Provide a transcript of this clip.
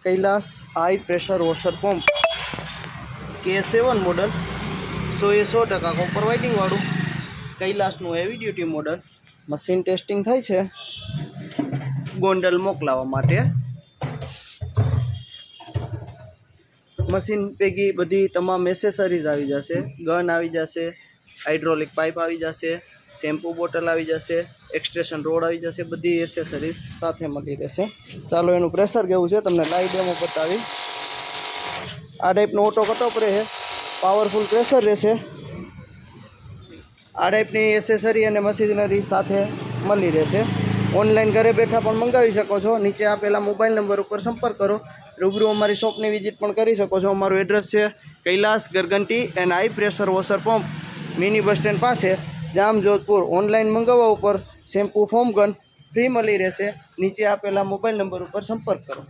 Kailash high pressure washer pump K7 model 100% copper winding वाळू कैलाशનું heavy duty model machine testing થાય છે ગોંડલ મોકલાવા માટે। मशीन पैकी बधी तमाम एसेसरीज આવી જશે, ગન આવી જશે, હાઇડ્રોલિક પાઇપ આવી જશે, શેમ્પू બોટલ આવી જશે, એક્સટેન્શન રોડ આવી જશે, બધી એસેસરીઝ સાથે મળી રહેશે। ચાલો એનું પ્રેશર કેવું છે તમને લાઈવ ડેમો બતાવી। આ ટાઈપનો ઓટો કટઓફ રહે, પાવરફુલ પ્રેશર રહેશે। આ ટાઈપની એસેસરી અને મશીનરી સાથે મળી રહેશે। ઓનલાઈન ઘરે બેઠા પણ મંગાવી શકો છો। નીચે આપેલા મોબાઈલ નંબર ઉપર સંપર્ક કરો। રૂબરૂ અમારી શોપની વિઝિટ પણ કરી શકો છો। અમારું એડ્રેસ છે कैलाश गरगंटी and high pressure washer pump mini bus stand પાસે જામ જોધપુર। ઓનલાઈન મંગાવવા ઉપર શેમ્પू ફોમ ગન ફ્રી મળી રહેશે। નીચે આપેલા મોબાઈલ નંબર ઉપર સંપર્ક કરો।